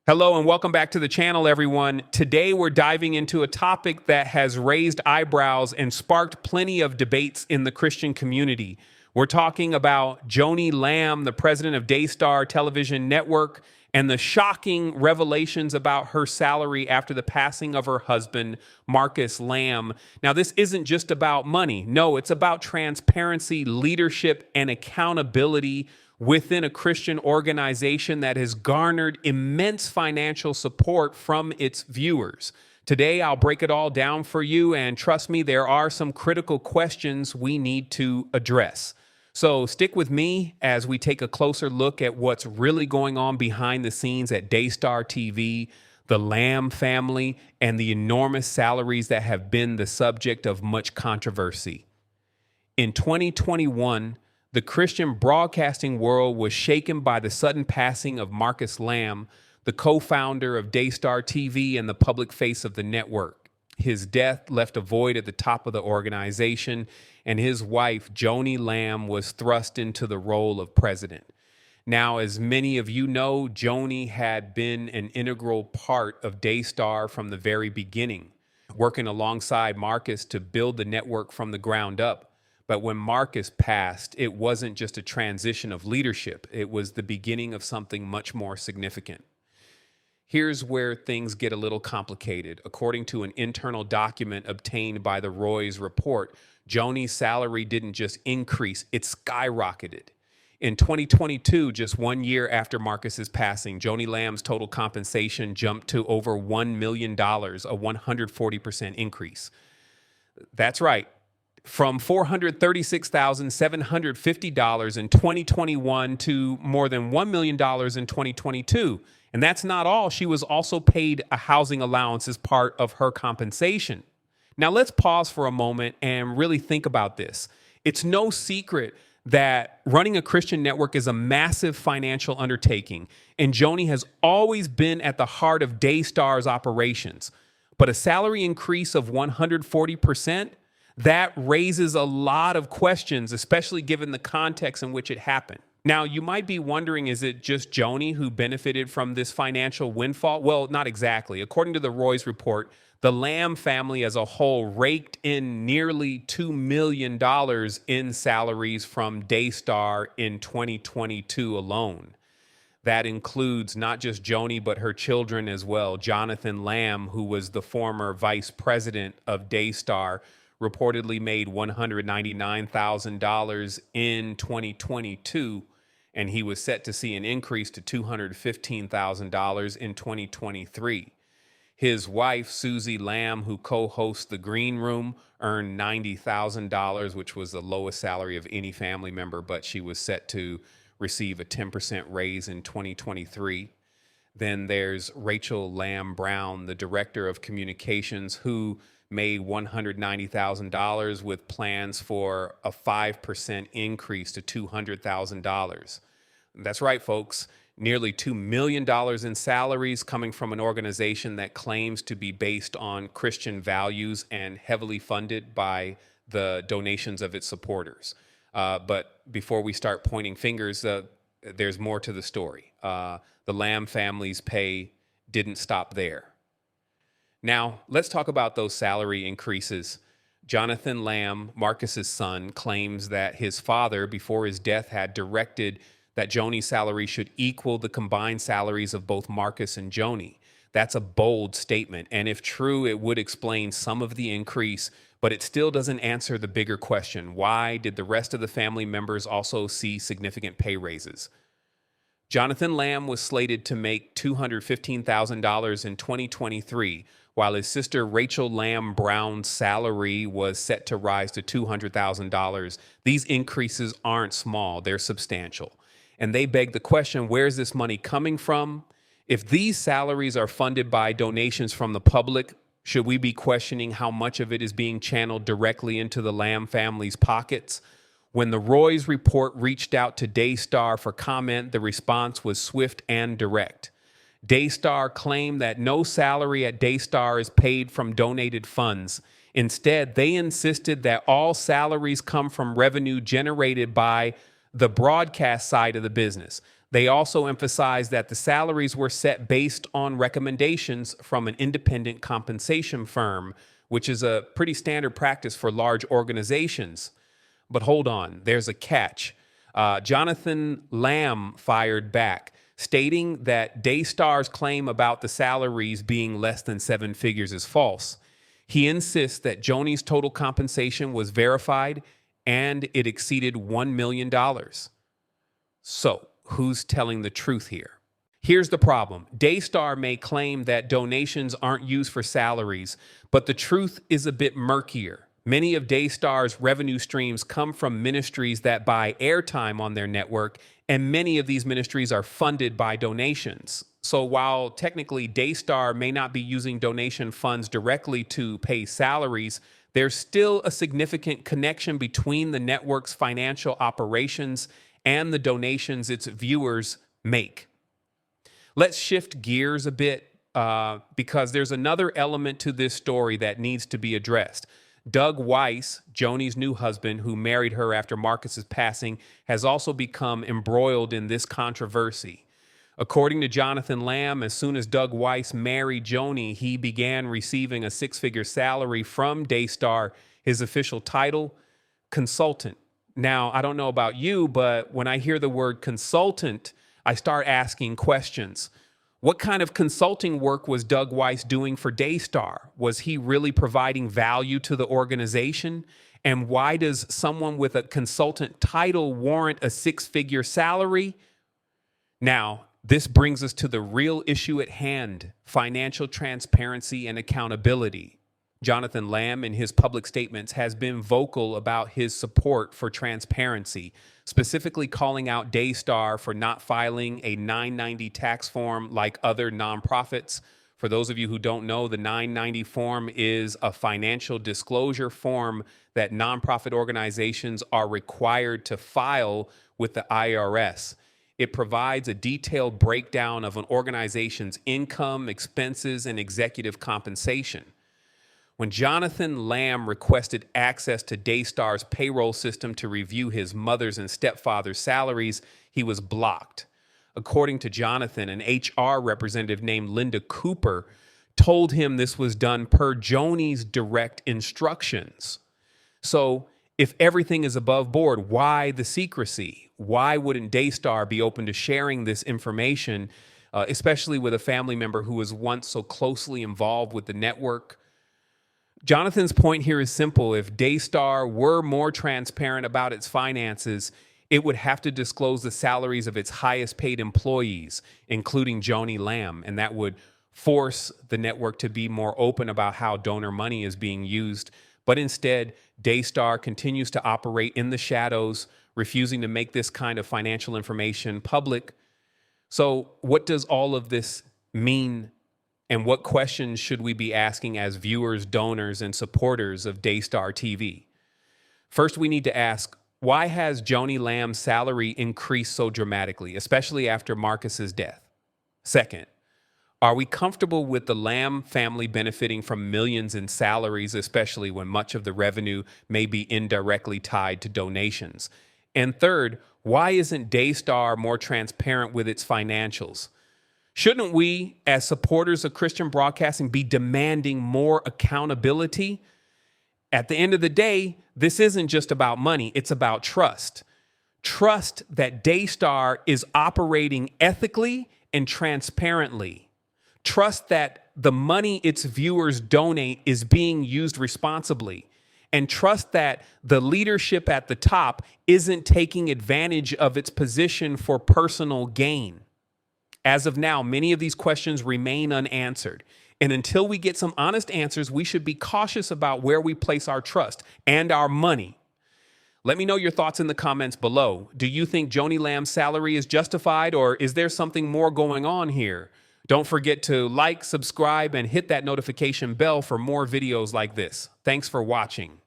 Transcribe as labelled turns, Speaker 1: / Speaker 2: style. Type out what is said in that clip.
Speaker 1: Hello and welcome back to the channel, everyone. Today we're diving into a topic that has raised eyebrows and sparked plenty of debates in the Christian community. We're talking about Joni Lamb, the president of Daystar Television Network, and the shocking revelations about her salary after the passing of her husband, Marcus Lamb. Now, this isn't just about money. No, it's about transparency, leadership, and accountability within a Christian organization that has garnered immense financial support from its viewers. Today, I'll break it all down for you, and trust me, there are some critical questions we need to address. So stick with me as we take a closer look at what's really going on behind the scenes at Daystar TV, the Lamb family, and the enormous salaries that have been the subject of much controversy. In 2021, the Christian broadcasting world was shaken by the sudden passing of Marcus Lamb, the co-founder of Daystar TV and the public face of the network. His death left a void at the top of the organization, and his wife, Joni Lamb, was thrust into the role of president. Now, as many of you know, Joni had been an integral part of Daystar from the very beginning, working alongside Marcus to build the network from the ground up. But when Marcus passed, it wasn't just a transition of leadership. It was the beginning of something much more significant. Here's where things get a little complicated. According to an internal document obtained by the Roy's report, Joni's salary didn't just increase, it skyrocketed. In 2022, just 1 year after Marcus's passing, Joni Lamb's total compensation jumped to over $1 million, a 140% increase. That's right. From $436,750 in 2021 to more than $1 million in 2022. And that's not all. She was also paid a housing allowance as part of her compensation. Now let's pause for a moment and really think about this. It's no secret that running a Christian network is a massive financial undertaking, and Joni has always been at the heart of Daystar's operations. But a salary increase of 140%, that raises a lot of questions, especially given the context in which it happened. Now, you might be wondering, is it just Joni who benefited from this financial windfall? Well, not exactly. According to the Roy's report, the Lamb family as a whole raked in nearly $2 million in salaries from Daystar in 2022 alone. That includes not just Joni, but her children as well. Jonathan Lamb, who was the former vice president of Daystar, reportedly made $199,000 in 2022, and he was set to see an increase to $215,000 in 2023. His wife, Susie Lamb, who co-hosts The Green Room, earned $90,000, which was the lowest salary of any family member, but she was set to receive a 10% raise in 2023. Then there's Rachel Lamb Brown, the director of communications, who made $190,000 with plans for a 5% increase to $200,000. That's right, folks. Nearly $2 million in salaries coming from an organization that claims to be based on Christian values and heavily funded by the donations of its supporters. But before we start pointing fingers, there's more to the story. The Lamb family's pay didn't stop there. Now, let's talk about those salary increases. Jonathan Lamb, Marcus's son, claims that his father, before his death, had directed that Joni's salary should equal the combined salaries of both Marcus and Joni. That's a bold statement, and if true, it would explain some of the increase, but it still doesn't answer the bigger question. Why did the rest of the family members also see significant pay raises? Jonathan Lamb was slated to make $215,000 in 2023, while his sister Rachel Lamb Brown's salary was set to rise to $200,000. These increases aren't small, they're substantial. And they beg the question, where's this money coming from? If these salaries are funded by donations from the public, should we be questioning how much of it is being channeled directly into the Lamb family's pockets? When the Roy's report reached out to Daystar for comment, the response was swift and direct. Daystar claimed that no salary at Daystar is paid from donated funds. Instead, they insisted that all salaries come from revenue generated by the broadcast side of the business. They also emphasized that the salaries were set based on recommendations from an independent compensation firm, which is a pretty standard practice for large organizations. But hold on, there's a catch. Jonathan Lamb fired back, stating that Daystar's claim about the salaries being less than 7 figures is false. He insists that Joni's total compensation was verified and it exceeded $1 million. So, who's telling the truth here? Here's the problem. Daystar may claim that donations aren't used for salaries, but the truth is a bit murkier. Many of Daystar's revenue streams come from ministries that buy airtime on their network, and many of these ministries are funded by donations. So while technically Daystar may not be using donation funds directly to pay salaries, there's still a significant connection between the network's financial operations and the donations its viewers make. Let's shift gears a bit because there's another element to this story that needs to be addressed. Doug Weiss, Joni's new husband, who married her after Marcus's passing, has also become embroiled in this controversy. According to Jonathan Lamb, as soon as Doug Weiss married Joni, he began receiving a 6-figure salary from Daystar, his official title, consultant. Now, I don't know about you, but when I hear the word consultant, I start asking questions. What kind of consulting work was Doug Weiss doing for Daystar? Was he really providing value to the organization? And why does someone with a consultant title warrant a 6-figure salary? Now, this brings us to the real issue at hand: financial transparency and accountability. Jonathan Lamb, in his public statements, has been vocal about his support for transparency, specifically calling out Daystar for not filing a 990 tax form like other nonprofits. For those of you who don't know, the 990 form is a financial disclosure form that nonprofit organizations are required to file with the IRS. It provides a detailed breakdown of an organization's income, expenses, and executive compensation. When Jonathan Lamb requested access to Daystar's payroll system to review his mother's and stepfather's salaries, he was blocked. According to Jonathan, an HR representative named Linda Cooper told him this was done per Joni's direct instructions. So if everything is above board, why the secrecy? Why wouldn't Daystar be open to sharing this information, especially with a family member who was once so closely involved with the network? Jonathan's point here is simple. If Daystar were more transparent about its finances, it would have to disclose the salaries of its highest paid employees, including Joni Lamb, and that would force the network to be more open about how donor money is being used. But instead, Daystar continues to operate in the shadows, refusing to make this kind of financial information public. So what does all of this mean? And what questions should we be asking as viewers, donors, and supporters of Daystar TV? First, we need to ask, why has Joni Lamb's salary increased so dramatically, especially after Marcus's death? Second, are we comfortable with the Lamb family benefiting from millions in salaries, especially when much of the revenue may be indirectly tied to donations? And third, why isn't Daystar more transparent with its financials? Shouldn't we, as supporters of Christian broadcasting, be demanding more accountability? At the end of the day, this isn't just about money, it's about trust. Trust that Daystar is operating ethically and transparently. Trust that the money its viewers donate is being used responsibly. And trust that the leadership at the top isn't taking advantage of its position for personal gain. As of now, many of these questions remain unanswered. And until we get some honest answers, we should be cautious about where we place our trust and our money. Let me know your thoughts in the comments below. Do you think Joni Lamb's salary is justified, or is there something more going on here? Don't forget to like, subscribe, and hit that notification bell for more videos like this. Thanks for watching.